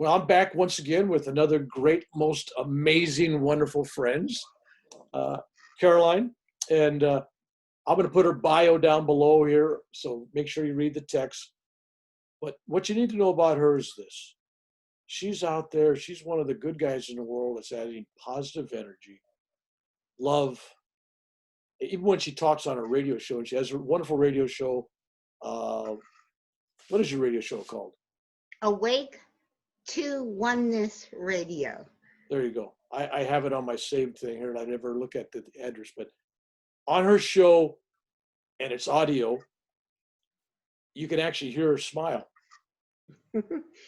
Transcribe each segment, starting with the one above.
Well, I'm back once again with another great, most amazing, wonderful friends, uh, Caroline, and I'm going to put her bio down below here, so make sure you read the text. But what you need to know about her is this: she's out there. She's one of the good guys in the world that's adding positive energy, love. Even when she talks on her radio show, and she has a wonderful radio show. Uh, what is your radio show called? Awake to Oneness Radio. There you go. I have it on my saved thing here, and I never look at the address. But on her show, and it's audio, you can actually hear her smile.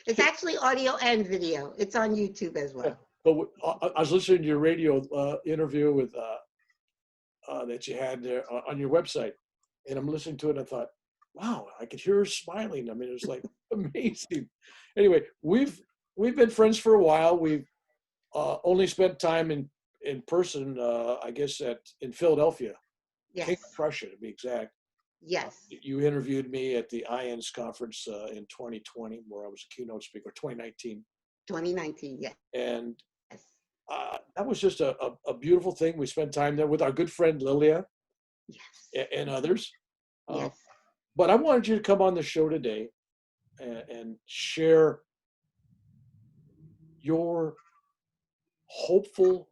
It's actually audio and video. It's on YouTube as well. But I was listening to your radio interview with that you had there on your website, and I'm listening to it, and I thought, wow, I could hear her smiling. I mean, it was like amazing. Anyway, we've been friends for a while. We've only spent time in person, I guess, in Philadelphia, Yes. King of Prussia to be exact. Yes. You interviewed me at the IANS conference in 2020, where I was a keynote speaker, 2019. 2019, yes. And Yes. that was just a beautiful thing. We spent time there with our good friend Lilia Yes. and others. Yes. But I wanted you to come on the show today and share your hopeful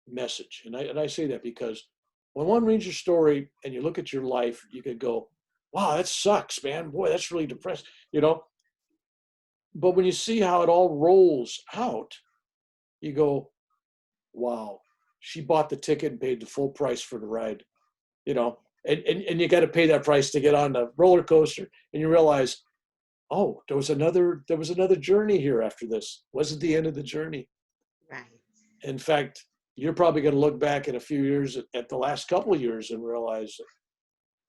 message. And I say that because when one reads your story and you look at your life, you could go, wow, that sucks, man. Boy, that's really depressed, you know? But when you see how it all rolls out, you go, wow, she bought the ticket and paid the full price for the ride, you know? And you got to pay that price to get on the roller coaster. And you realize, oh, there was another journey here after this. Wasn't the end of the journey. Right. In fact, you're probably going to look back in a few years at the last couple of years and realize,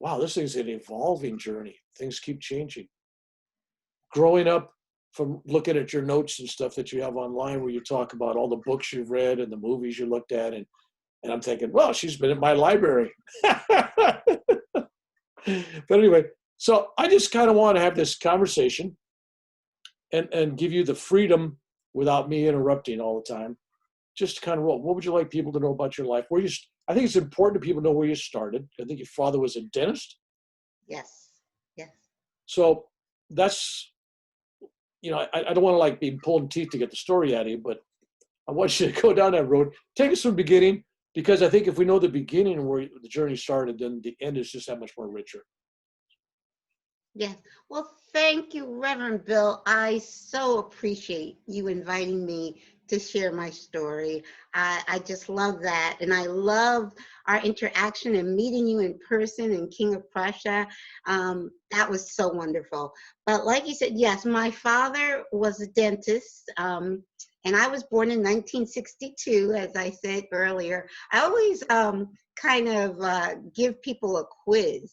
wow, this thing's an evolving journey. Things keep changing. Growing up, from looking at your notes and stuff that you have online where you talk about all the books you've read and the movies you looked at, and I'm thinking, well, she's been in my library. But anyway, so I just kind of want to have this conversation and give you the freedom without me interrupting all the time. Just kind of roll. What would you like people to know about your life? I think it's important to people know where you started. I think your father was a dentist. Yes. Yes. So that's, I don't want to like be pulling teeth to get the story out of you, but I want you to go down that road. Take us from the beginning, because I think if we know the beginning and where the journey started, then the end is just that much more richer. Yes. Well, thank you, Reverend Bill. I so appreciate you inviting me to share my story. I just love that. And I love our interaction and meeting you in person in King of Prussia. That was so wonderful. But like you said, yes, my father was a dentist. And I was born in 1962, as I said earlier. I always kind of give people a quiz.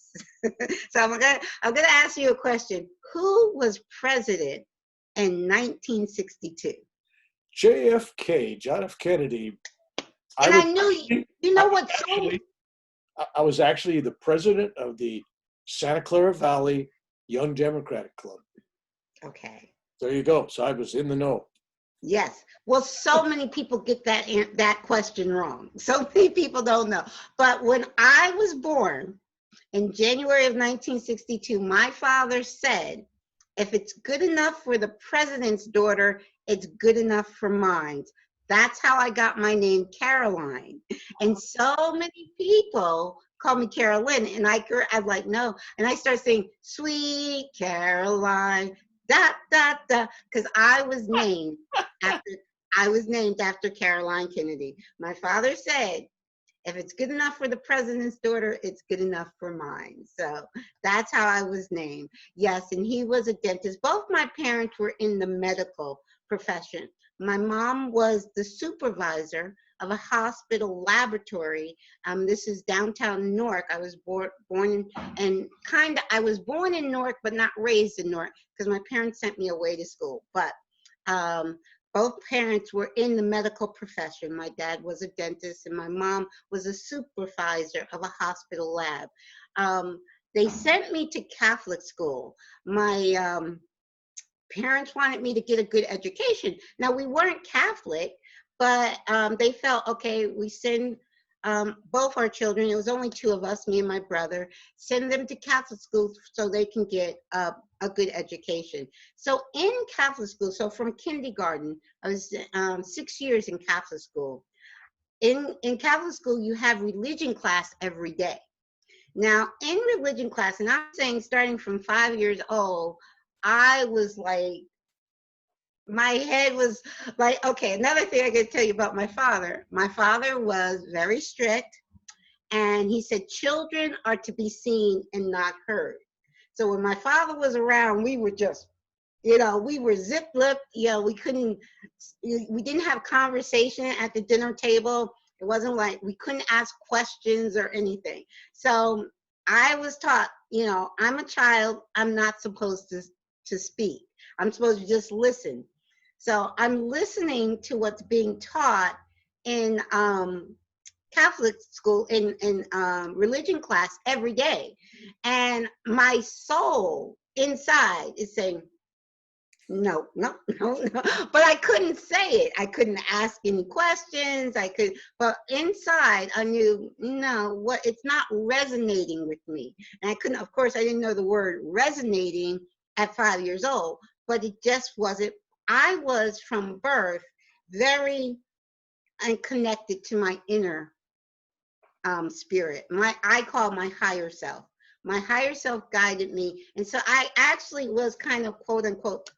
So I'm gonna ask you a question. Who was president in 1962? JFK, John F. Kennedy. And I knew, you know what? I was actually the president of the Santa Clara Valley Young Democratic Club. Okay. There you go. So I was in the know. Yes. Well, so many people get that question wrong. So many people don't know. But when I was born in January of 1962, my father said, if it's good enough for the president's daughter, it's good enough for mine. That's how I got my name, Caroline. And so many people call me Carolyn, and I'm like, no. And I start saying, sweet Caroline, da, da, da, because I was named after Caroline Kennedy. My father said, if it's good enough for the president's daughter, it's good enough for mine. So that's how I was named. Yes, and he was a dentist. Both my parents were in the medical profession. My mom was the supervisor of a hospital laboratory. This is downtown Newark. I was born I was born in Newark, but not raised in Newark because my parents sent me away to school. But both parents were in the medical profession. My dad was a dentist and my mom was a supervisor of a hospital lab. They sent me to Catholic school. My parents wanted me to get a good education. Now, we weren't Catholic, but they felt, okay, we send both our children, it was only two of us, me and my brother, send them to Catholic school so they can get a good education. So in Catholic school, so from kindergarten, I was 6 years in Catholic school. In Catholic school, you have religion class every day. Now, in religion class, and I'm saying starting from 5 years old, I was like, my head was like, okay, another thing I could tell you about my father. My father was very strict, and he said children are to be seen and not heard. So when my father was around, we were just, we were zip-lipped, we didn't have conversation at the dinner table. It wasn't like we couldn't ask questions or anything. So I was taught, I'm a child, I'm not supposed to speak. I'm supposed to just listen. So I'm listening to what's being taught in Catholic school, in religion class every day. And my soul inside is saying, no, no, no, no. But I couldn't say it. I couldn't ask any questions. But inside I knew, no, it's not resonating with me. And of course, I didn't know the word resonating at 5 years old, but it just wasn't. I was from birth very unconnected to my inner spirit. I call my higher self. My higher self guided me. And so I actually was kind of, quote unquote,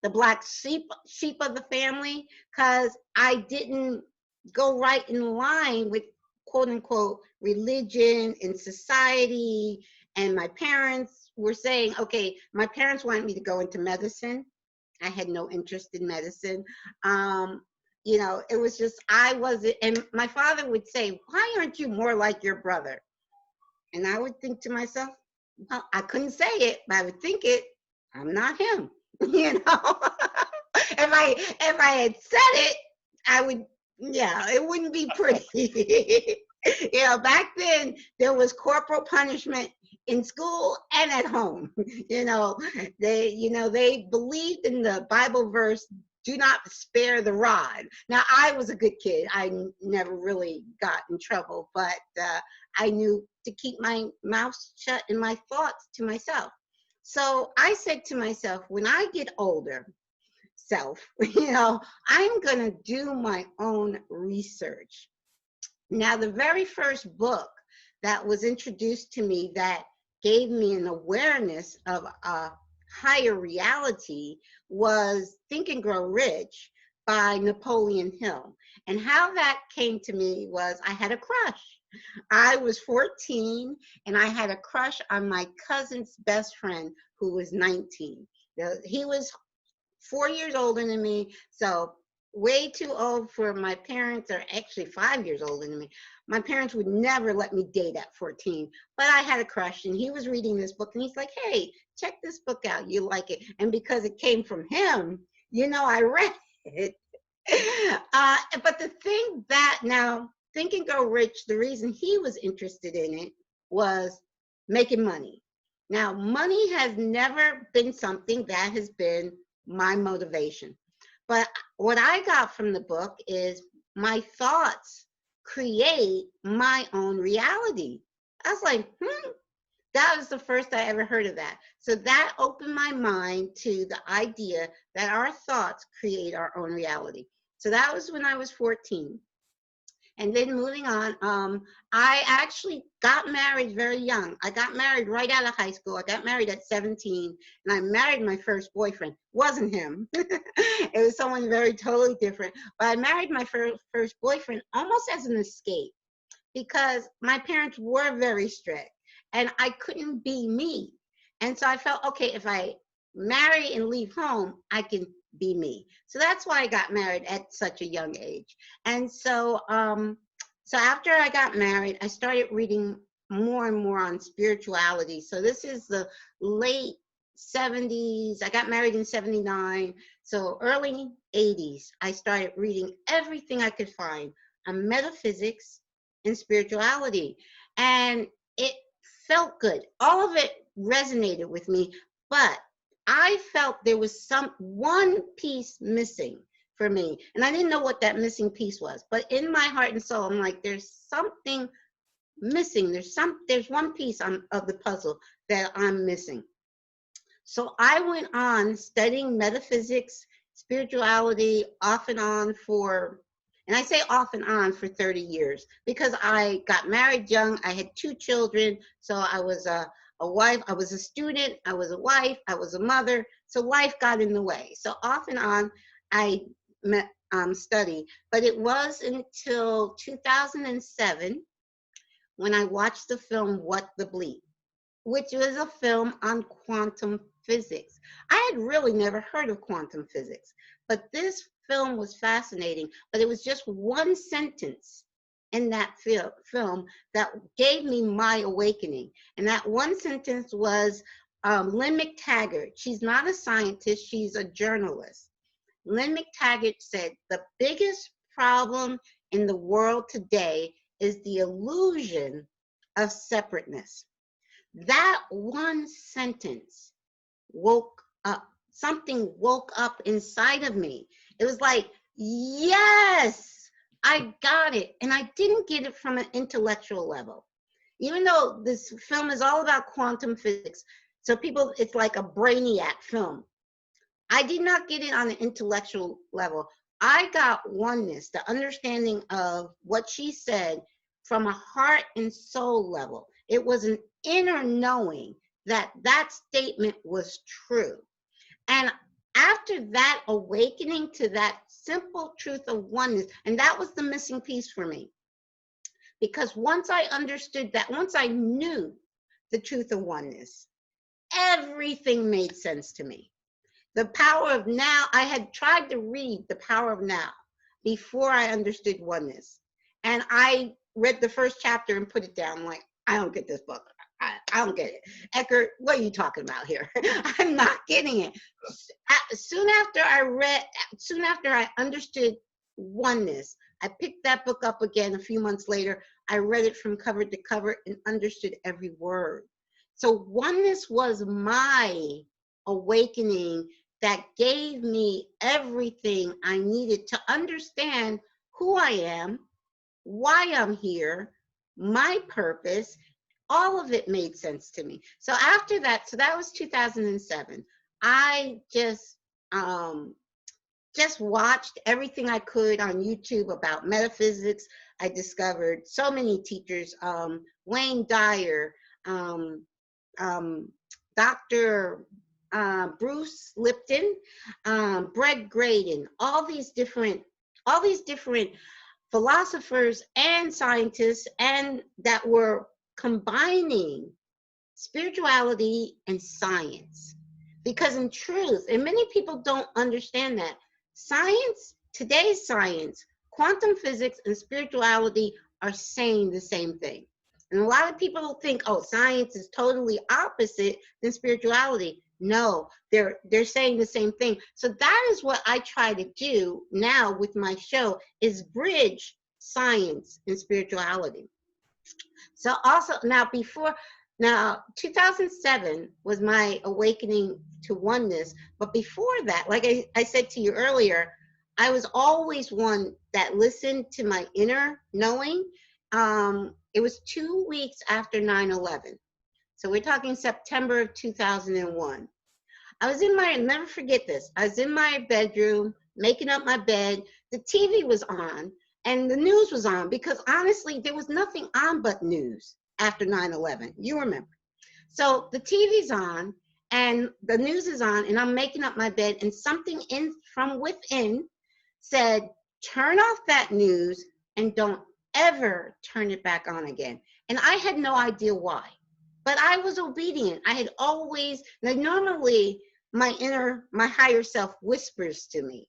the black sheep of the family, because I didn't go right in line with, quote unquote, religion and society. And my parents were saying, okay, my parents wanted me to go into medicine. I had no interest in medicine. It was just, I wasn't, and my father would say, why aren't you more like your brother? And I would think to myself, well, I couldn't say it, but I would think it, I'm not him. If I had said it, I would, it wouldn't be pretty. Back then there was corporal punishment in school and at home. They believed in the Bible verse, do not spare the rod. Now, I was a good kid. I never really got in trouble, but I knew to keep my mouth shut and my thoughts to myself. So I said to myself, when I get older, I'm going to do my own research. Now, the very first book that was introduced to me that gave me an awareness of a higher reality was Think and Grow Rich by Napoleon Hill. And how that came to me was I had a crush. I was 14 and I had a crush on my cousin's best friend who was 19. He was 4 years older than me, so way too old for my parents, or actually 5 years older than me. My parents would never let me date at 14, but I had a crush, and he was reading this book, and he's like, hey, check this book out, you like it. And because it came from him, I read it. But the thing that now, Think and Grow Rich, the reason he was interested in it was making money. Now, money has never been something that has been my motivation. But what I got from the book is my thoughts create my own reality. I was like, that was the first I ever heard of that. So that opened my mind to the idea that our thoughts create our own reality. So that was when I was 14. And then moving on, I actually got married very young. I got married right out of high school. I got married at 17, and I married my first boyfriend. Wasn't him. It was someone very totally different. But I married my first boyfriend almost as an escape, because my parents were very strict, and I couldn't be me. And so I felt, okay, if I marry and leave home, I can be me. So that's why I got married at such a young age. And so after I got married, I started reading more and more on spirituality. So this is the late 70s. I got married in 79. So early 80s, I started reading everything I could find on metaphysics and spirituality. And it felt good. All of it resonated with me, but I felt there was one piece missing for me. And I didn't know what that missing piece was. But in my heart and soul, I'm like, there's something missing. There's one piece of the puzzle that I'm missing. So I went on studying metaphysics, spirituality off and on and I say off and on for 30 years because I got married young. I had 2 children. So I was a wife, I was a student, I was a wife, I was a mother. So life got in the way. So off and on, I studied. But it was until 2007 when I watched the film What the Bleep, which was a film on quantum physics. I had really never heard of quantum physics, but this film was fascinating. But it was just one sentence in that film that gave me my awakening. And that one sentence was Lynn McTaggart. She's not a scientist, she's a journalist. Lynn McTaggart said, the biggest problem in the world today is the illusion of separateness. That one sentence woke up. Something woke up inside of me. It was like, yes, I got it. And I didn't get it from an intellectual level. Even though this film is all about quantum physics, so people, it's like a brainiac film. I did not get it on an intellectual level. I got oneness, the understanding of what she said from a heart and soul level. It was an inner knowing that that statement was true. And after that awakening to that simple truth of oneness, and that was the missing piece for me. Because once I understood that, once I knew the truth of oneness, everything made sense to me. The Power of Now, I had tried to read The Power of Now before I understood oneness. And I read the first chapter and put it down. I'm like, I don't get this book. I don't get it. Eckhart, what are you talking about here? I'm not getting it. Soon after I understood oneness, I picked that book up again a few months later. I read it from cover to cover and understood every word. So oneness was my awakening that gave me everything I needed to understand who I am, why I'm here, my purpose. All of it made sense to me. So after that, so that was 2007. I just watched everything I could on YouTube about metaphysics. I discovered so many teachers, Wayne Dyer, Dr. Bruce Lipton, Brett Graydon, all these different philosophers and scientists, and that were combining spirituality and science. Because in truth, and many people don't understand that, science, today's science, quantum physics and spirituality are saying the same thing. And a lot of people think, oh, science is totally opposite than spirituality. No, they're saying the same thing. So that is what I try to do now with my show, is bridge science and spirituality. So also now 2007 was my awakening to oneness. But before that, like I said to you earlier, I was always one that listened to my inner knowing. It was 2 weeks after 9/11. So we're talking September of 2001. I'll never forget this. I was in my bedroom, making up my bed. The TV was on and the news was on because honestly, there was nothing on but news after 9/11. You remember. So the TV's on and the news is on and I'm making up my bed and something from within said, turn off that news and don't ever turn it back on again. And I had no idea why, but I was obedient. I had always, normally my higher self whispers to me.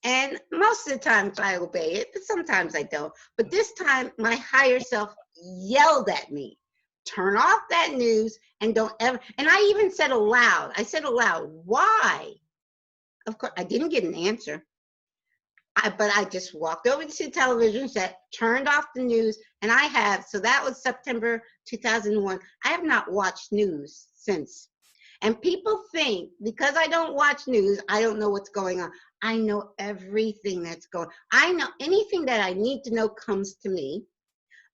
And most of the times I obey it, but sometimes I don't. But this time my higher self yelled at me, turn off that news and don't ever, and I even said aloud, why? Of course, I didn't get an answer. But I just walked over to the television set, turned off the news, and so that was September 2001. I have not watched news since. And people think because I don't watch news, I don't know what's going on. I know everything that's going on. I know anything that I need to know comes to me.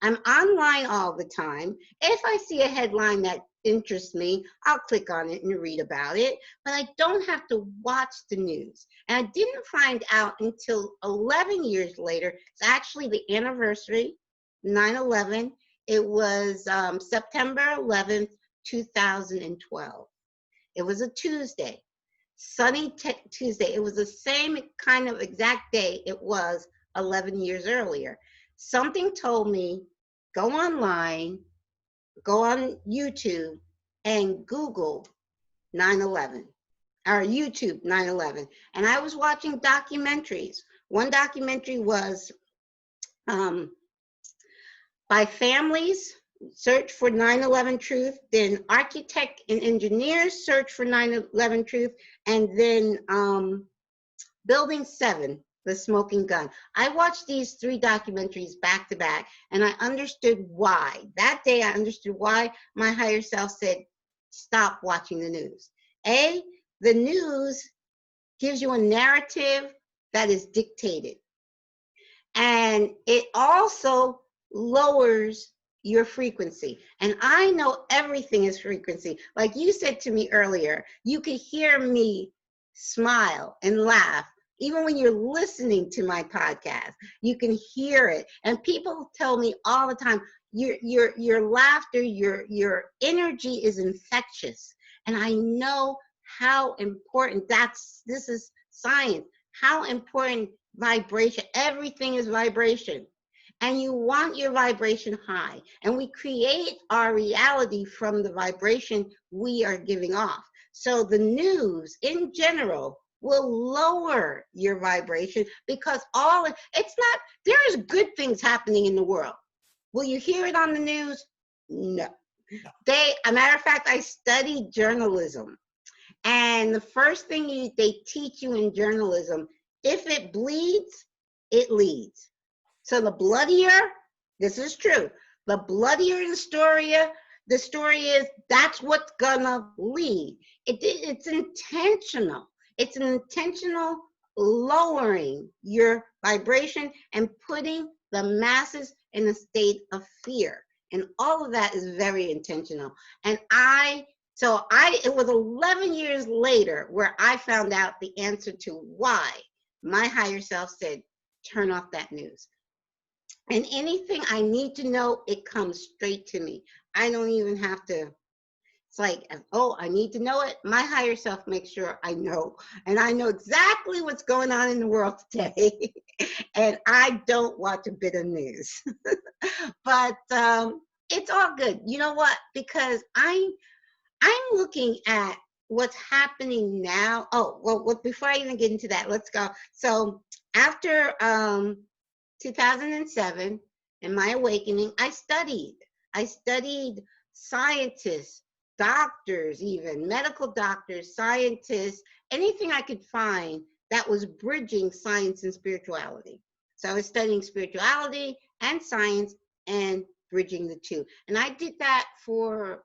I'm online all the time. If I see a headline that interests me, I'll click on it and read about it, but I don't have to watch the news. And I didn't find out until 11 years later. It's actually the anniversary, 9/11. It was September 11th, 2012. It was a Tuesday, sunny Tuesday. It was the same kind of exact day it was 11 years earlier. Something told me, go online, go on YouTube, and Google 9/11, or YouTube 9/11. And I was watching documentaries. One documentary was by families search for 9/11 truth, then architect and engineers search for 9/11 truth, and then Building 7, The Smoking Gun. I watched these 3 documentaries back to back, and I understood why. That day, I understood why my higher self said, stop watching the news. The news gives you a narrative that is dictated. And it also lowers your frequency. And I know everything is frequency. Like you said to me earlier, you could hear me smile and laugh. Even when you're listening to my podcast, you can hear it. And people tell me all the time, your laughter, your energy is infectious. And I know how important this is science, how important vibration, everything is vibration. And you want your vibration high. And we create our reality from the vibration we are giving off. So the news in general will lower your vibration because there is good things happening in the world. Will you hear it on the news? No. A matter of fact, I studied journalism. And the first thing they teach you in journalism, if it bleeds, it leads. So the bloodier, this is true, the bloodier the story is, that's what's gonna lead. It's intentional. It's an intentional lowering your vibration and putting the masses in a state of fear. And all of that is very intentional. And it was 11 years later where I found out the answer to why my higher self said, turn off that news. And anything I need to know, it comes straight to me. I don't even have to. It's like, oh, I need to know it. My higher self makes sure I know. And I know exactly what's going on in the world today. And I don't watch a bit of news. But it's all good. You know what? Because I'm looking at what's happening now. Oh, well, before I even get into that, let's go. So after 2007 and my awakening, I studied scientists, doctors, even medical doctors, scientists, anything I could find that was bridging science and spirituality. So I was studying spirituality and science and bridging the two. And I did that from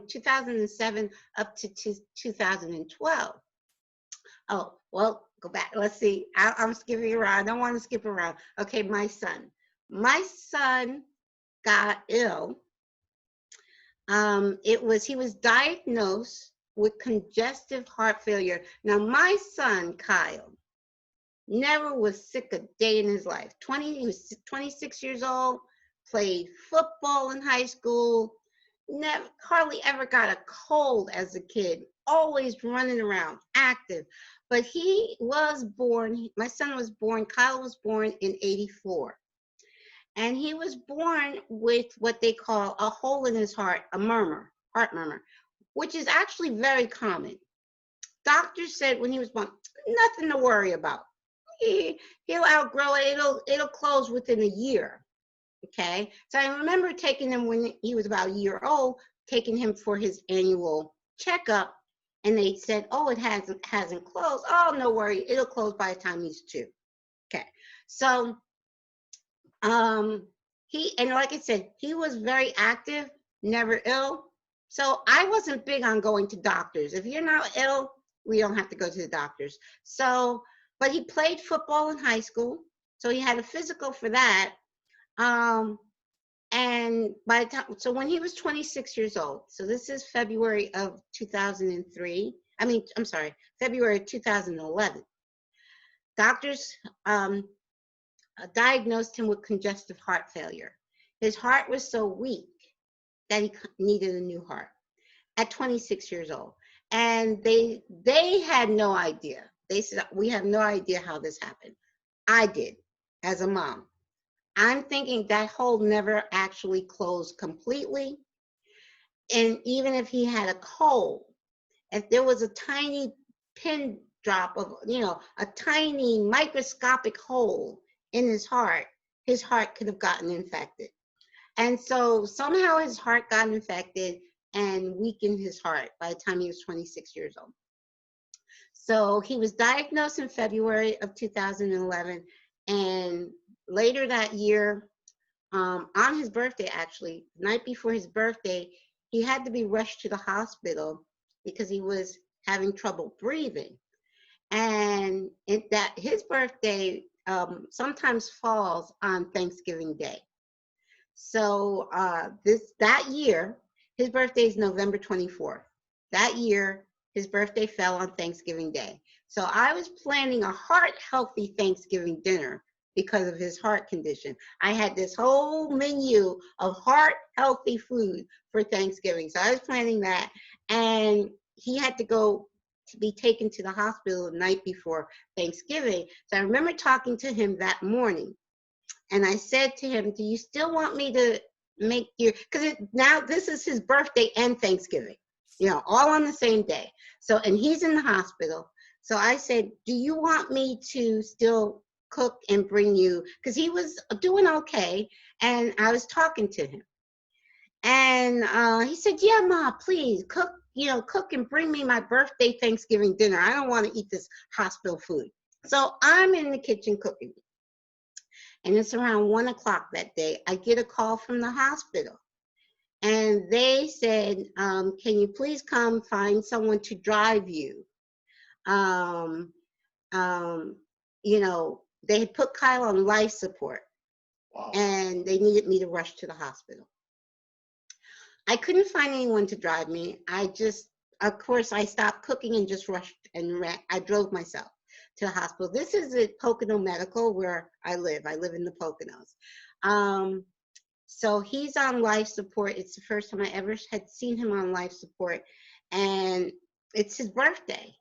2007 up to 2012. Oh, well, go back. Let's see. I'm skipping around. I don't want to skip around. Okay, my son. My son got ill. He was diagnosed with congestive heart failure. Now, my son, Kyle, never was sick a day in his life. He was 26 years old, played football in high school, hardly ever got a cold as a kid, always running around, active. But my son was born, Kyle was born in 84. And he was born with what they call a hole in his heart, heart murmur, which is actually very common. Doctors said when he was born, nothing to worry about. He'll outgrow it. It'll close within a year. Okay. So I remember taking him when he was about a year old, taking him for his annual checkup, and they said, "Oh, it hasn't closed. Oh, no worry, it'll close by the time he's 2." Okay. So and like I said, he was very active, never ill. So I wasn't big on going to doctors. If you're not ill, we don't have to go to the doctors. So, but he played football in high school, so he had a physical for that. Um, and by the time, so when he was 26 years old, so this is February of 2003. I mean, I'm sorry, February of 2011. Doctors diagnosed him with congestive heart failure. His heart was so weak that he needed a new heart at 26 years old. And they had no idea. They said, we have no idea how this happened. I did, as a mom. I'm thinking that hole never actually closed completely. And even if he had a cold, if there was a tiny pin drop of, a tiny microscopic hole in his heart could have gotten infected. And so somehow his heart got infected and weakened his heart by the time he was 26 years old. So he was diagnosed in February of 2011. And later that year, on his birthday, actually, the night before his birthday, he had to be rushed to the hospital because he was having trouble breathing. And that his birthday sometimes falls on Thanksgiving Day. So that year, his birthday is November 24th. That year, his birthday fell on Thanksgiving Day. So I was planning a heart-healthy Thanksgiving dinner because of his heart condition. I had this whole menu of heart-healthy food for Thanksgiving. So I was planning that, and he had to go to be taken to the hospital the night before Thanksgiving. So I remember talking to him that morning. And I said to him, do you still want me to make your, because now this is his birthday and Thanksgiving, all on the same day. So, and he's in the hospital. So I said, do you want me to still cook and bring you, because he was doing okay. And I was talking to him. And he said, yeah, Ma, please cook, cook and bring me my birthday Thanksgiving dinner. I don't want to eat this hospital food. So I'm in the kitchen cooking. And it's around 1 o'clock that day. I get a call from the hospital. And they said, can you please come find someone to drive you? They had put Kyle on life support. Wow. And they needed me to rush to the hospital. I couldn't find anyone to drive me. Of course, I stopped cooking and just rushed and ran. I drove myself to the hospital. This is at Pocono Medical where I live. I live in the Poconos. So he's on life support. It's the first time I ever had seen him on life support. And it's his birthday.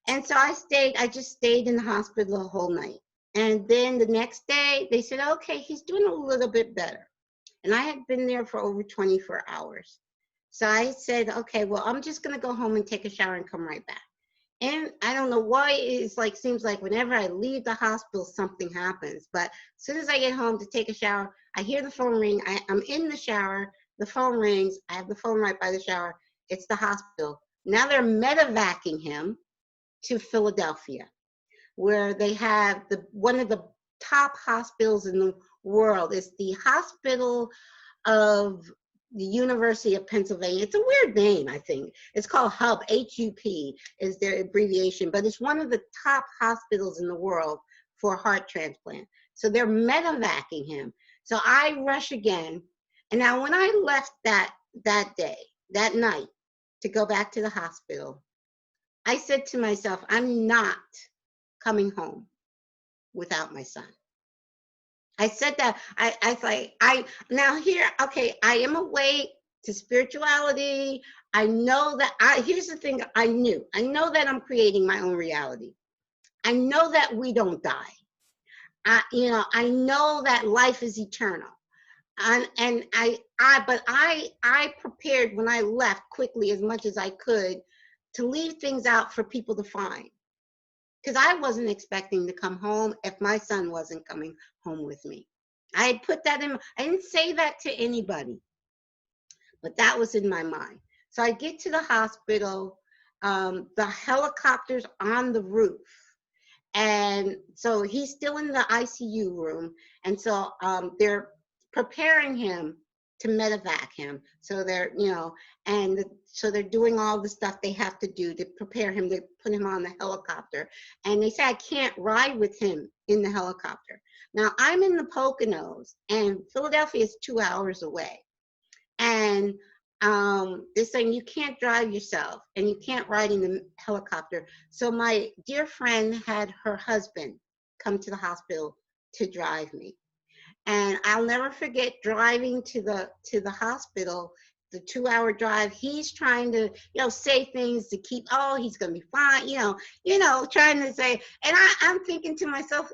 And so I just stayed in the hospital the whole night. And then the next day they said, okay, he's doing a little bit better. And I had been there for over 24 hours. So I said, okay, well, I'm just going to go home and take a shower and come right back. And I don't know why seems like whenever I leave the hospital, something happens. But as soon as I get home to take a shower, I hear the phone ring. I'm in the shower. The phone rings. I have the phone right by the shower. It's the hospital. Now they're medevacing him to Philadelphia, where they have one of the top hospitals in the world. It's the Hospital of the University of Pennsylvania. It's a weird name, I think. It's called HUP, H-U-P is their abbreviation, but it's one of the top hospitals in the world for heart transplant. So they're medevacing him. So I rush again. And now when I left that night to go back to the hospital, I said to myself, I'm not coming home without my son. I said that. I am awake to spirituality. I know that here's the thing I know that I'm creating my own reality. I know that we don't die. I know that life is eternal. But I prepared when I left quickly as much as I could to leave things out for people to find. Because I wasn't expecting to come home if my son wasn't coming home with me. I had put that in, I didn't say that to anybody, but that was in my mind. So I get to the hospital, the helicopter's on the roof. And so he's still in the ICU room. And so they're preparing him to medevac him. So they're, you know, and so they're doing all the stuff they have to do to prepare him, to put him on the helicopter. And they say I can't ride with him in the helicopter. Now I'm in the Poconos, and Philadelphia is 2 hours away. And they're saying you can't drive yourself and you can't ride in the helicopter. So my dear friend had her husband come to the hospital to drive me. And I'll never forget driving to the hospital, the 2 hour drive. He's trying to, you know, say things to keep, oh, he's gonna be fine, you know, trying to say, and I'm thinking to myself,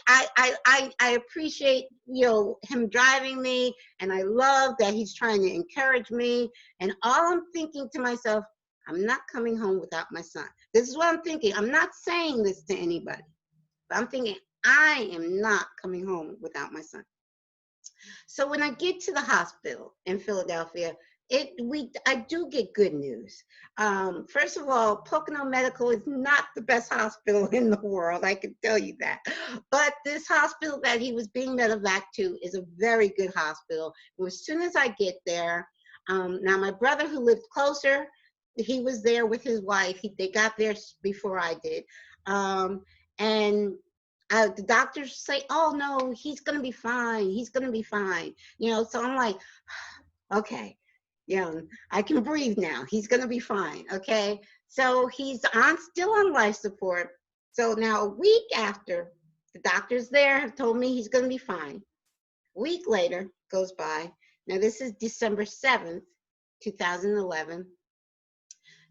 I appreciate, you know, him driving me, and I love that he's trying to encourage me. And all I'm thinking to myself, I'm not coming home without my son. This is what I'm thinking. I'm not saying this to anybody, but I'm thinking, I am not coming home without my son. So when I get to the hospital in Philadelphia, I do get good news. First of all, Pocono Medical is not the best hospital in the world, I can tell you that. But this hospital that he was being medevaced to is a very good hospital. And as soon as I get there, now my brother who lived closer, he was there with his wife. They got there before I did. And the doctors say, oh no, he's gonna be fine. He's gonna be fine. You know, so I'm like, okay, you know, I can breathe now. He's gonna be fine. Okay. So he's still on life support. So now a week after, the doctors there have told me he's gonna be fine. A week later goes by. Now this is December 7th, 2011.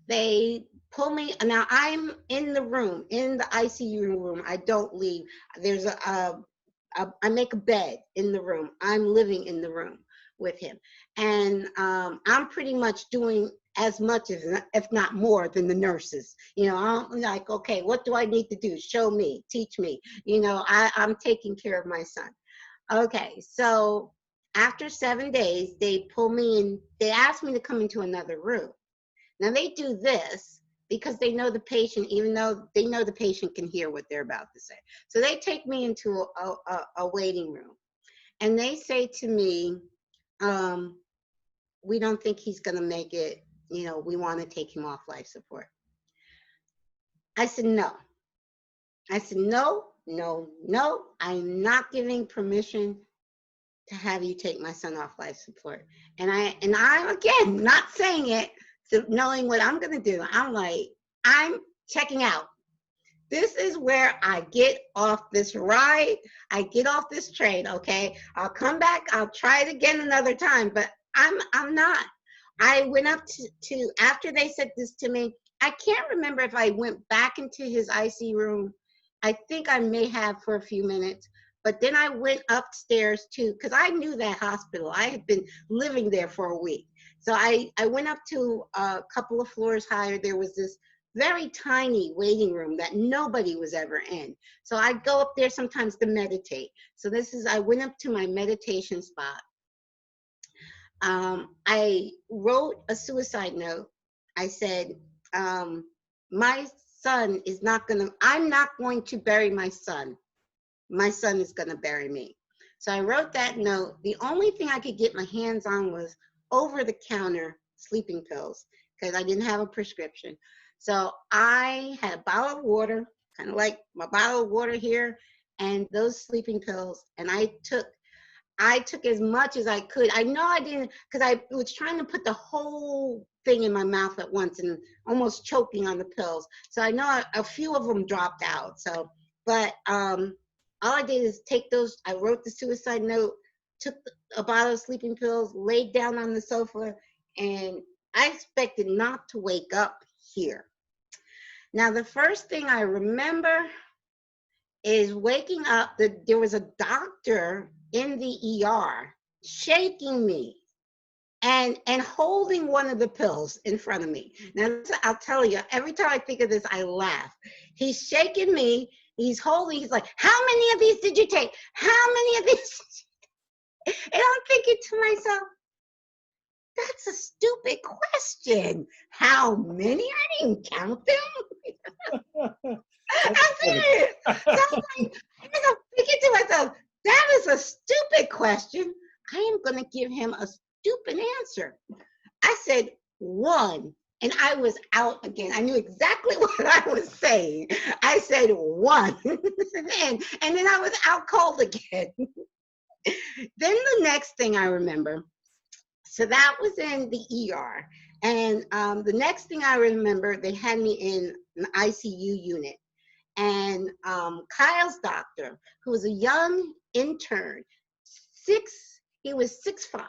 They pull me. Now I'm in the room, in the ICU room. I don't leave. There's I make a bed in the room. I'm living in the room with him. And I'm pretty much doing as much as, if not more than the nurses. You know, I'm like, okay, what do I need to do? Show me, teach me. You know, I'm taking care of my son. Okay, so after 7 days, they pull me in. They ask me to come into another room. Now they do this because they know the patient, even though they know the patient can hear what they're about to say. So they take me into a waiting room, and they say to me, we don't think he's gonna make it. You know, we want to take him off life support. I said, no. I said, no, no, no, I'm not giving permission to have you take my son off life support. And I'm again not saying it, so knowing what I'm gonna do. I'm like, I'm checking out. This is where I get off this ride. I get off this train. Okay, I'll come back. I'll try it again another time. But I'm not. I went up to after they said this to me. I can't remember if I went back into his IC room. I think I may have for a few minutes. But then I went upstairs too, because I knew that hospital. I had been living there for a week. So I went up to a couple of floors higher. There was this very tiny waiting room that nobody was ever in. So I go up there sometimes to meditate. So I went up to my meditation spot. I wrote a suicide note. I said, my son is not gonna, I'm not going to bury my son. My son is gonna bury me. So I wrote that note. The only thing I could get my hands on was over-the-counter sleeping pills because I didn't have a prescription. So I had a bottle of water, kind of like my bottle of water here, and those sleeping pills. And I took as much as I could. I know I didn't, because I was trying to put the whole thing in my mouth at once and almost choking on the pills. So I know a few of them dropped out. So, but all I did is take those. I wrote the suicide note, took a bottle of sleeping pills, laid down on the sofa, and I expected not to wake up here. Now, the first thing I remember is waking up. There was a doctor in the ER shaking me and holding one of the pills in front of me. Now, I'll tell you, every time I think of this, I laugh. He's shaking me. He's like, how many of these did you take? How many of these? And I'm thinking to myself, that's a stupid question. How many? I didn't count them. I'm serious. So I'm thinking to myself, that is a stupid question. I am going to give him again. I knew exactly what I was saying. I said 1. and then I was out cold again. Then the next thing I remember, so that was in the ER. And the next thing I remember, they had me in an ICU unit. And Kyle's doctor, who was a young intern, he was 6'5".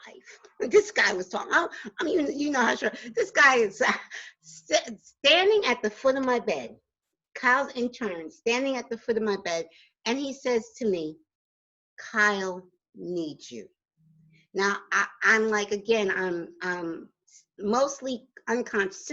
This guy was talking. I mean, you know how short. This guy is standing at the foot of my bed. Kyle's intern, standing at the foot of my bed. And he says to me, Kyle needs you. Now, I'm like, again, I'm mostly unconscious,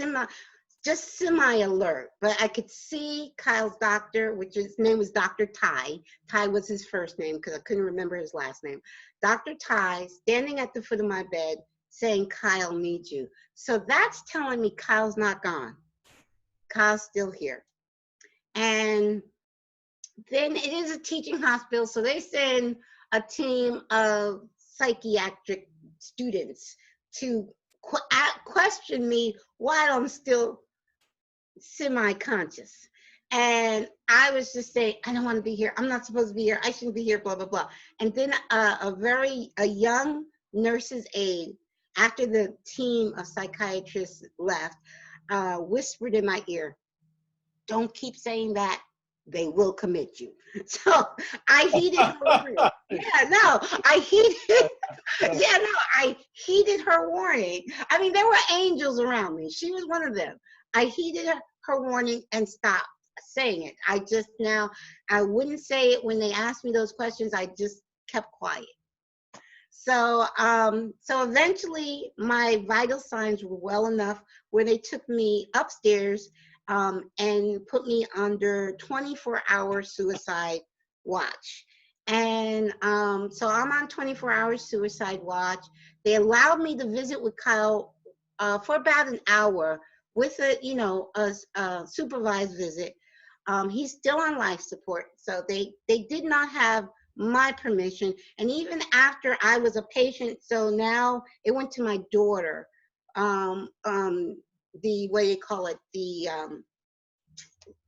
just semi-alert, but I could see Kyle's doctor, which his name was Dr. Ty. Ty was his first name because I couldn't remember his last name. Dr. Ty standing at the foot of my bed saying, Kyle needs you. So that's telling me Kyle's not gone. Kyle's still here. And then it is a teaching hospital, so they send a team of psychiatric students to question me while I'm still semi-conscious. And I was just saying, I don't want to be here. I'm not supposed to be here. I shouldn't be here, blah, blah, blah. And then a young nurse's aide, after the team of psychiatrists left, whispered in my ear, don't keep saying that. They will commit you. So I heeded her warning. Yeah, no, I heeded her warning. I mean, there were angels around me. She was one of them. I heeded her warning and stopped saying it. I wouldn't say it when they asked me those questions. I just kept quiet. So, so eventually my vital signs were well enough where they took me upstairs and put me under 24-hour suicide watch. And so I'm on 24-hour suicide watch. They allowed me to visit with Kyle for about an hour with a supervised visit. He's still on life support, so they did not have my permission. And even after I was a patient, so now it went to my daughter. The what do you call it? The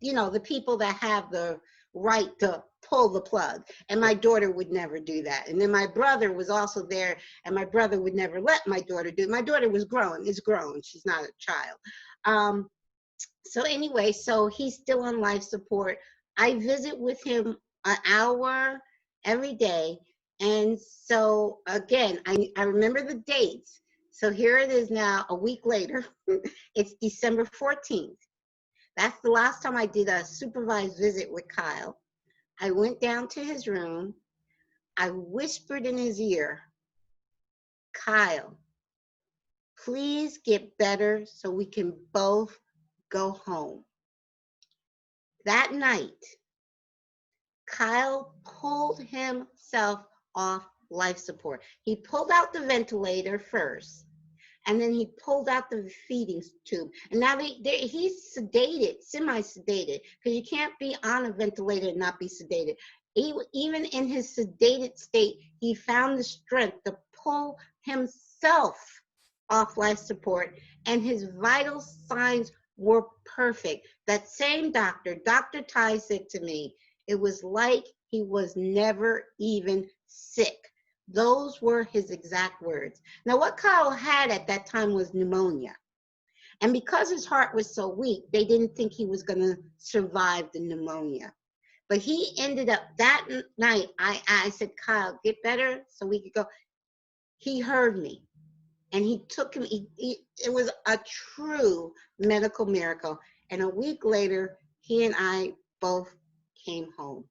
the people that have the right to pull the plug, and my daughter would never do that. And then my brother was also there, and my brother would never let my daughter do it. My daughter is grown, she's not a child. So anyway, so he's still on life support. I visit with him an hour every day. And so again, I remember the dates. So here it is now, a week later. It's December 14th. That's the last time I did a supervised visit with Kyle. I went down to his room. I whispered in his ear, Kyle, please get better so we can both go home. That night, Kyle pulled himself off life support. He pulled out the ventilator first, and then he pulled out the feeding tube. And now he's sedated, semi-sedated, because you can't be on a ventilator and not be sedated. Even in his sedated state, he found the strength to pull himself off life support, and his vital signs were perfect. That same doctor, Dr. Ty, said to me, it was like he was never even sick. Those were his exact words. Now, what Kyle had at that time was pneumonia. And because his heart was so weak, they didn't think he was going to survive the pneumonia. But he ended up, that night, I said, Kyle, get better so we could go. He heard me. And he took him, it was a true medical miracle. And a week later, he and I both came home.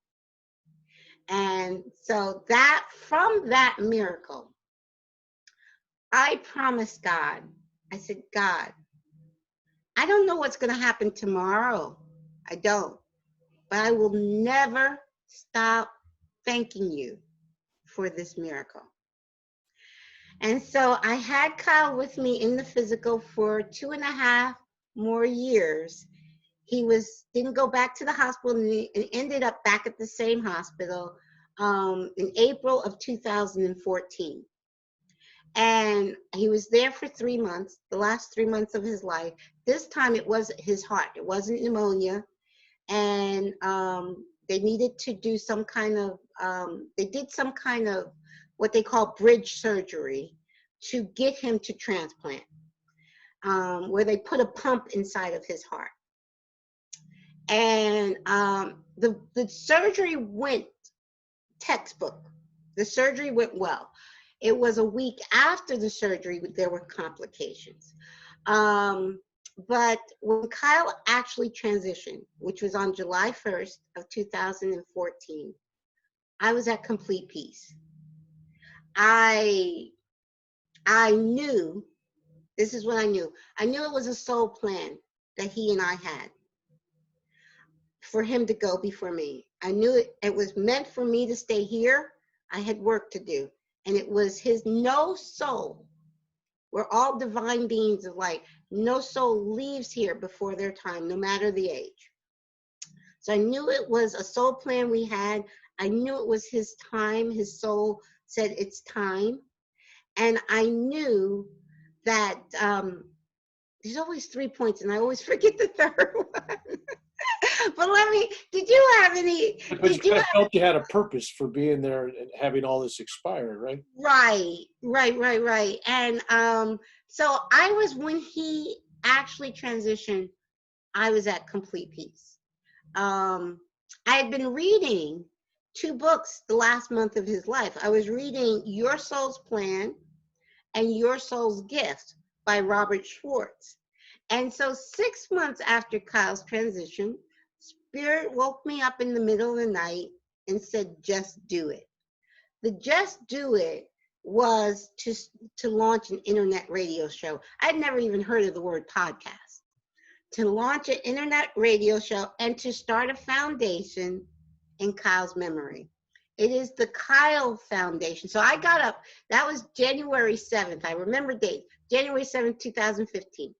And so from that miracle, I promised God, I said, God, I don't know what's going to happen tomorrow. I don't. But I will never stop thanking you for this miracle. And so I had Kyle with me in the physical for 2.5 more years. He didn't go back to the hospital and ended up back at the same hospital in April of 2014. And he was there for 3 months, the last 3 months of his life. This time it was his heart. It wasn't pneumonia. And they needed to do some kind of, they did some kind of what they call bridge surgery to get him to transplant, where they put a pump inside of his heart. And the surgery went textbook. The surgery went well. It was a week after the surgery, there were complications. But when Kyle actually transitioned, which was on July 1st of 2014, I was at complete peace. I knew, this is what I knew. I knew it was a soul plan that he and I had for him to go before me. I knew it was meant for me to stay here. I had work to do. And it was his no soul. We're all divine beings of light. No soul leaves here before their time, no matter the age. So I knew it was a soul plan we had. I knew it was his time. His soul said it's time. And I knew that there's always 3 points, and I always forget the third one. But did you have any? But you kind of felt you had a purpose for being there and having all this expire, right? Right. And so I was, when he actually transitioned, I was at complete peace. I had been reading 2 books the last month of his life. I was reading Your Soul's Plan and Your Soul's Gift by Robert Schwartz. And so 6 months after Kyle's transition, Spirit woke me up in the middle of the night and said, just do it. The just do it was to launch an internet radio show. I'd never even heard of the word podcast. To launch an internet radio show and to start a foundation in Kyle's memory. It is the Kyle Foundation. So I got up, that was January 7th. I remember date, January 7th, 2015.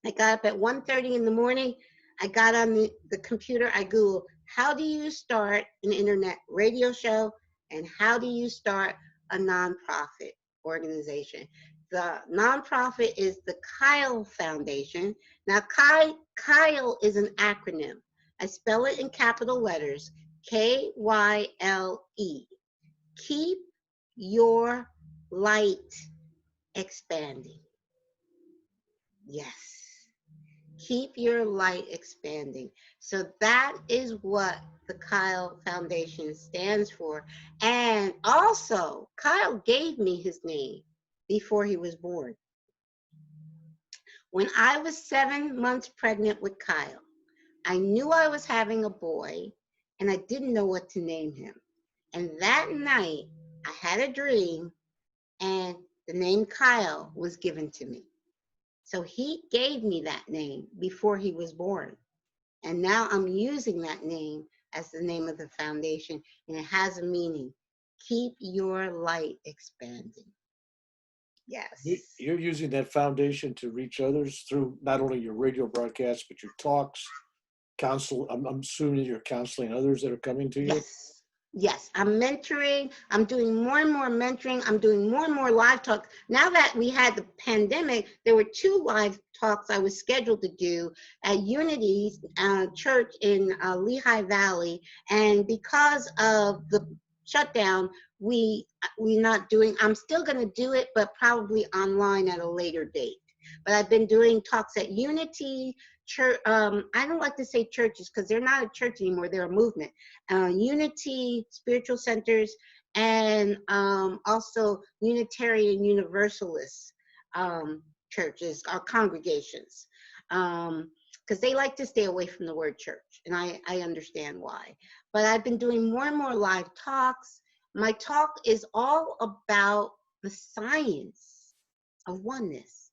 I got up at 1:30 in the morning. I got on the computer. I Googled, how do you start an internet radio show? And how do you start a nonprofit organization? The nonprofit is the Kyle Foundation. Now, Kyle is an acronym. I spell it in capital letters, K-Y-L-E. Keep your light expanding. Yes. Keep your light expanding. So that is what the Kyle Foundation stands for. And also, Kyle gave me his name before he was born. When I was 7 months pregnant with Kyle, I knew I was having a boy, and I didn't know what to name him. And that night, I had a dream, and the name Kyle was given to me. So he gave me that name before he was born. And now I'm using that name as the name of the foundation, and it has a meaning. Keep your light expanding. Yes. You're using that foundation to reach others through not only your radio broadcasts, but your talks, counsel. I'm assuming you're counseling others that are coming to you. Yes, I'm mentoring. I'm doing more and more mentoring. I'm doing more and more live talks. Now that we had the pandemic, there were 2 live talks I was scheduled to do at Unity Church in Lehigh Valley. And because of the shutdown, we're not doing, I'm still going to do it, but probably online at a later date. But I've been doing talks at Unity Church. I don't like to say churches because they're not a church anymore. They're a movement. Unity Spiritual Centers, and also Unitarian Universalist churches or congregations, because they like to stay away from the word church, and I understand why. But I've been doing more and more live talks. My talk is all about the science of oneness.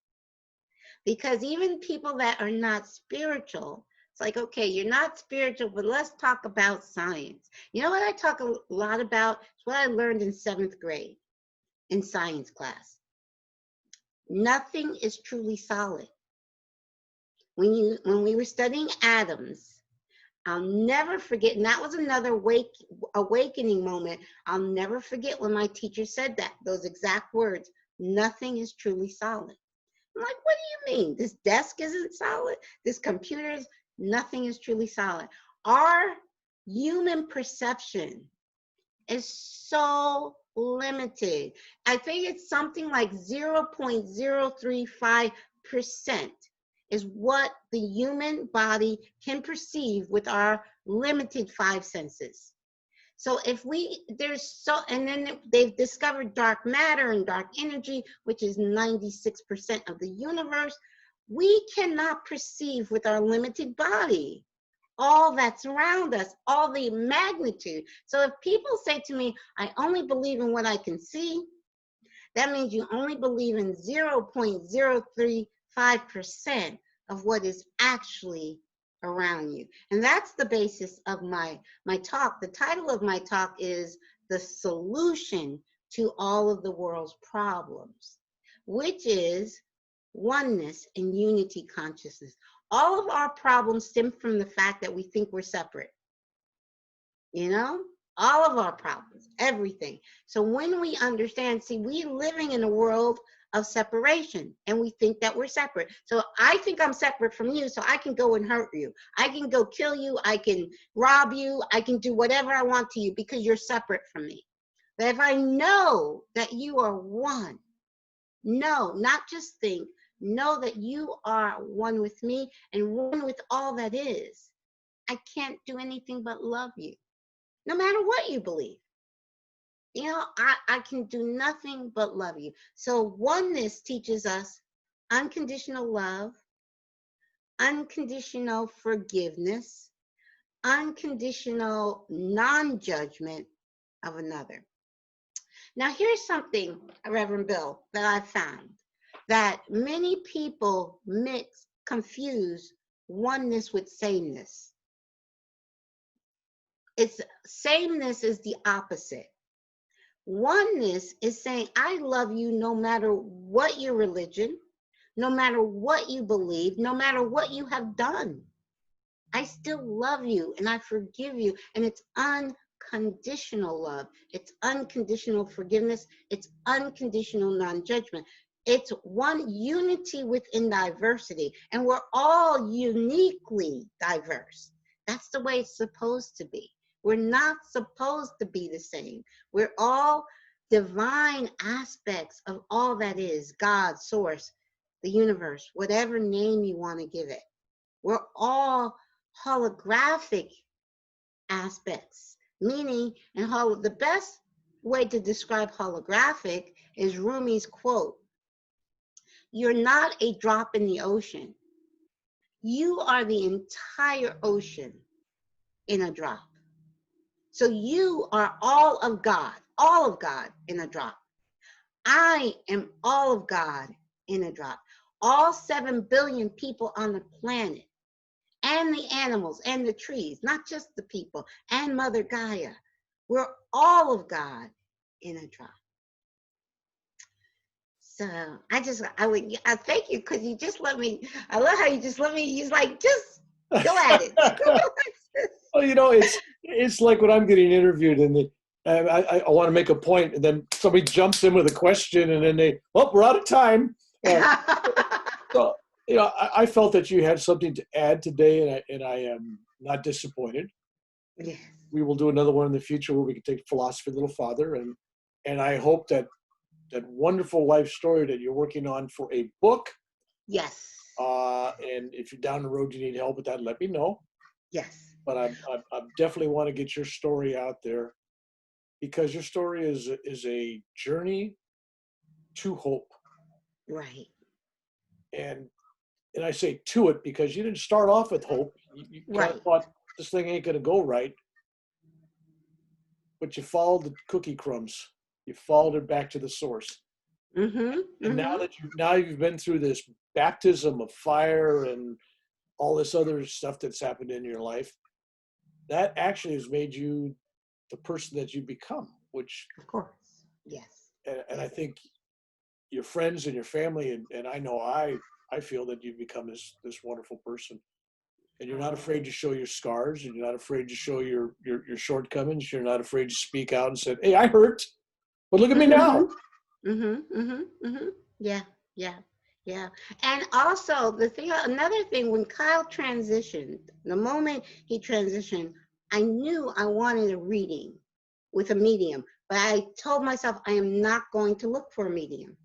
Because even people that are not spiritual, it's like, okay, you're not spiritual, but let's talk about science. You know what I talk a lot about? It's what I learned in 7th grade in science class. Nothing is truly solid. When we were studying atoms, I'll never forget, and that was another awakening moment. I'll never forget when my teacher said that, those exact words. nothing is truly solid. I'm like, what do you mean? This desk isn't solid? This computer is, nothing is truly solid. Our human perception is so limited. I think it's something like 0.035% is what the human body can perceive with our limited five senses. So if we, and then they've discovered dark matter and dark energy, which is 96% of the universe. We cannot perceive with our limited body all that's around us, all the magnitude. So if people say to me, I only believe in what I can see, that means you only believe in 0.035% of what is actually around you. And that's the basis of my talk. The title of my talk is The Solution to All of the World's Problems, which is oneness and unity consciousness. All of our problems stem from the fact that we think we're separate. You know, all of our problems, everything. So when we understand, see, we're living in a world of separation and we think that we're separate. So I think I'm separate from you, so I can go and hurt you. I can go kill you. I can rob you. I can do whatever I want to you because you're separate from me. But if I know that you are one, no, not just think, know that you are one with me and one with all that is, I can't do anything but love you, no matter what you believe. You know, I can do nothing but love you. So oneness teaches us unconditional love, unconditional forgiveness, unconditional non-judgment of another. Now, here's something, Reverend Bill, that I found, that many people confuse oneness with sameness. Sameness is the opposite. Oneness is saying, I love you no matter what your religion, no matter what you believe, no matter what you have done. I still love you and I forgive you. And it's unconditional love. It's unconditional forgiveness. It's unconditional non-judgment. It's one unity within diversity. And we're all uniquely diverse. That's the way it's supposed to be. We're not supposed to be the same. We're all divine aspects of all that is, God, source, the universe, whatever name you want to give it. We're all holographic aspects, meaning, and the best way to describe holographic is Rumi's quote, you're not a drop in the ocean. You are the entire ocean in a drop. So you are all of God in a drop. I am all of God in a drop. All 7 billion people on the planet, and the animals and the trees, not just the people, and Mother Gaia. We're all of God in a drop. So I thank you because you just let me, I love how you just let me, he's like, just go at it. Well, you know, it's like when I'm getting interviewed and I want to make a point and then somebody jumps in with a question and then we're out of time. So, you know, I felt that you had something to add today and I am not disappointed. Yes. We will do another one in the future where we can take philosophy a little farther. And I hope that wonderful life story that you're working on for a book. Yes. And if you're down the road, you need help with that, let me know. Yes. But I definitely want to get your story out there because your story is a journey to hope. Right. And I say to it because you didn't start off with hope. You kind of thought this thing ain't going to go right. But you followed the cookie crumbs. You followed it back to the source. Mm-hmm. And now you've been through this baptism of fire and all this other stuff that's happened in your life, that actually has made you the person that you become, which of course, yes. And I think your friends and your family, and I know I feel that you've become this wonderful person. And you're not afraid to show your scars, and you're not afraid to show your shortcomings. You're not afraid to speak out and say, hey, I hurt, but look at me now. Yeah, yeah, yeah. And also the thing, another thing, when Kyle transitioned, the moment he transitioned, I knew I wanted a reading with a medium, but I told myself I am not going to look for a medium.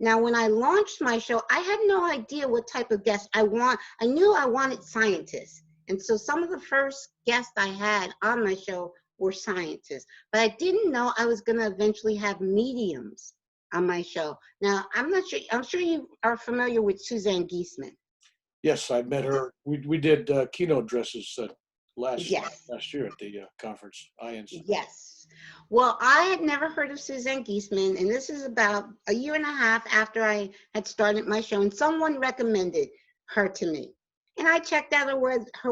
Now, when I launched my show, I had no idea what type of guest I want. I knew I wanted scientists. And so some of the first guests I had on my show were scientists, but I didn't know I was going to eventually have mediums on my show. Now, I'm not sure, I'm sure you are familiar with Suzanne Giesemann. Yes, I met her. We did keynote dresses last Yes. last year at the conference, IANS. Yes. Well, I had never heard of Suzanne Giesemann, and this is about a year and a half after I had started my show, and someone recommended her to me. And I checked out her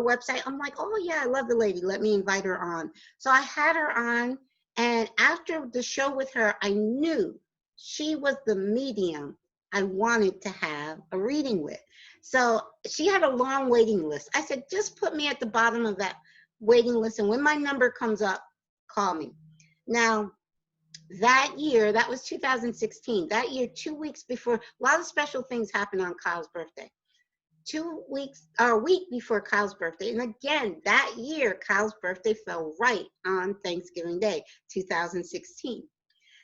website. I'm like, oh, yeah, I love the lady. Let me invite her on. So I had her on, and after the show with her, I knew she was the medium I wanted to have a reading with. So she had a long waiting list. I said, just put me at the bottom of that waiting list, and when my number comes up, call me. Now, that year, that was 2016, that year, 2 weeks before, a lot of special things happened on Kyle's birthday. 2 weeks, or a week before Kyle's birthday. And again, that year, Kyle's birthday fell right on Thanksgiving Day, 2016.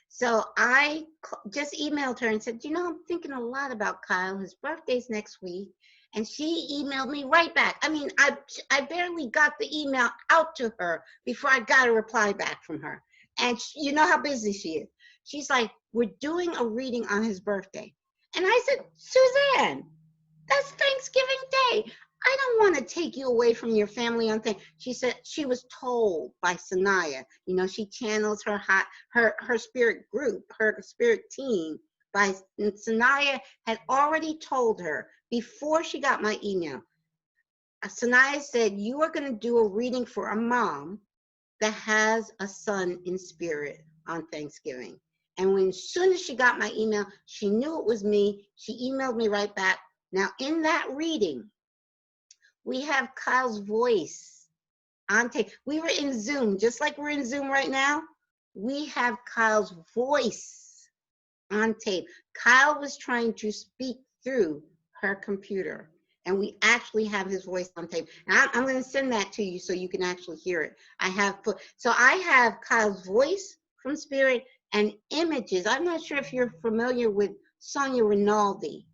So I just emailed her and said, you know, I'm thinking a lot about Kyle. His birthday's next week. And she emailed me right back. I mean, I barely got the email out to her before I got a reply back from her. And you know how busy she is. She's like, we're doing a reading on his birthday. And I said, Suzanne, that's Thanksgiving Day. I don't want to take you away from your family on thing. She said she was told by Sanaya, you know, she channels her spirit group, her spirit team. By Sanaya had already told her before she got my email. Sanaya said, you are going to do a reading for a mom that has a son in spirit on Thanksgiving. And when as soon as she got my email, she knew it was me. She emailed me right back. Now, in that reading, we have Kyle's voice on tape. We were in Zoom, just like we're in Zoom right now. We have Kyle's voice on tape. Kyle was trying to speak through her computer, and we actually have his voice on tape. And I'm going to send that to you so you can actually hear it. So I have Kyle's voice from spirit and images. I'm not sure if you're familiar with Sonia Rinaldi.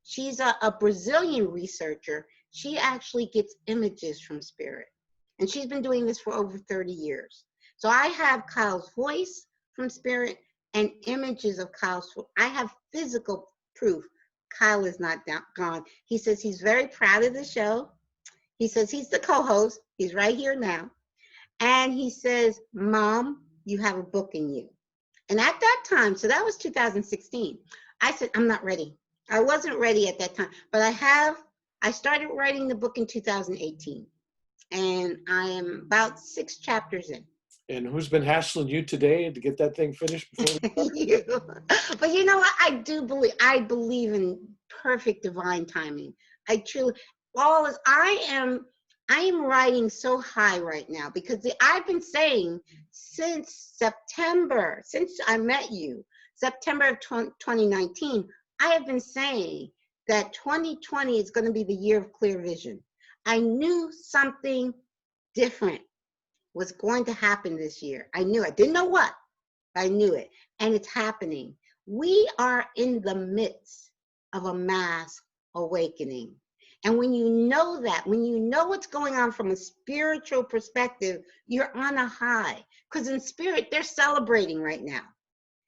She's a Brazilian researcher. She actually gets images from spirit. And she's been doing this for over 30 years. So I have Kyle's voice from spirit and images of Kyle's. I have physical proof Kyle is not gone. He says he's very proud of the show. He says he's the co-host. He's right here now. And he says, Mom, you have a book in you. And at that time, so that was 2016, I said, I'm not ready. I wasn't ready at that time, but I started writing the book in 2018, and I am about 6 chapters in. And who's been hassling you today to get that thing finished before we You. But you know what? I believe in perfect divine timing. I truly, I am riding so high right now because I've been saying since September, since I met you, September of 2019, I have been saying that 2020 is going to be the year of clear vision. I knew something different was going to happen this year. I knew it. Didn't know what. I knew it. And it's happening. We are in the midst of a mass awakening. And when you know that, when you know what's going on from a spiritual perspective, you're on a high. Because in spirit, they're celebrating right now.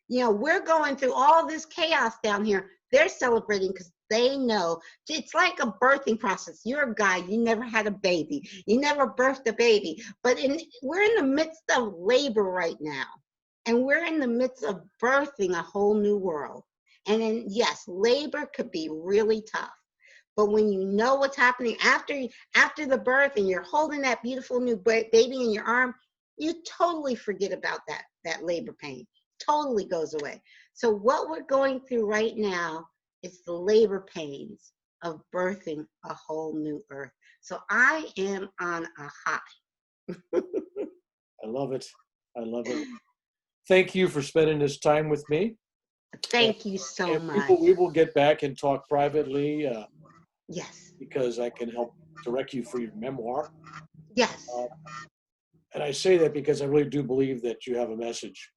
You know, we're going through all this chaos down here. They're celebrating because they know it's like a birthing process. You're a guy, you never had a baby, you never birthed a baby, but we're in the midst of labor right now, and we're in the midst of birthing a whole new world. And then, yes, labor could be really tough, but when you know what's happening after the birth, and you're holding that beautiful new baby in your arm, you totally forget about that labor pain. Totally goes away. So what we're going through right now is the labor pains of birthing a whole new earth. So I am on a high. I love it. I love it. Thank you for spending this time with me. Thank you so And much. we will get back and talk privately Yes. because I can help direct you for your memoir. Yes. Uh, and I say that because I really do believe that you have a message,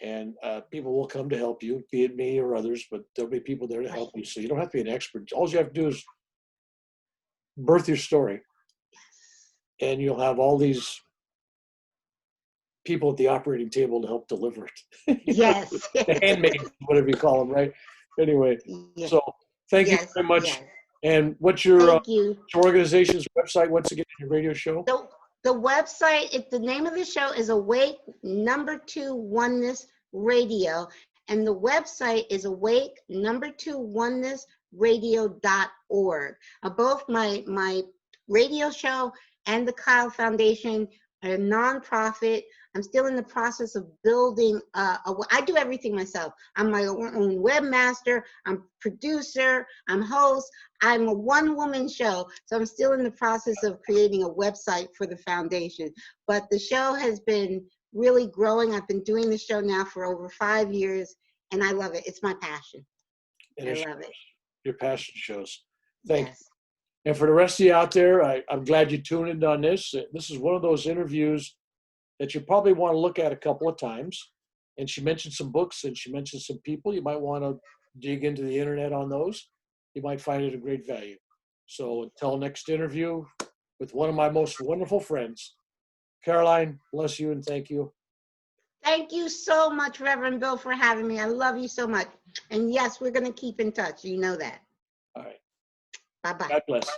and people will come to help you, be it me or others, but there'll be people there to help you. So you don't have to be an expert. All you have to do is birth your story, and you'll have all these people at the operating table to help deliver it. Yes. The handmaids, whatever you call them, right? Anyway, Yes. so thank you Yes. very much. Yes. And what's Thank you. your organization's website once again? Your radio show. The website, the name of the show is Awake Number Two Oneness Radio, and the website is Awake Number Two Oneness Radio.org. Both my radio show and the Kyle Foundation are a nonprofit. I'm still in the process of building. I do everything myself. I'm my own webmaster. I'm producer. I'm host. I'm a one-woman show, so I'm still in the process of creating a website for the foundation. But the show has been really growing. I've been doing the show now for over 5 years, and I love it. It's my passion. And I love it. your passion shows. Thank you. Yes. And for the rest of you out there, I'm glad you tuned in on this. This is one of those interviews that you probably want to look at a couple of times. And she mentioned some books and she mentioned some people. You might want to dig into the internet on those. You might find it a great value. So until next interview with one of my most wonderful friends, Caroline, bless you and thank you. Thank you so much, Reverend Bill, for having me. I love you so much. And yes, we're going to keep in touch. You know that. All right. Bye-bye. God bless.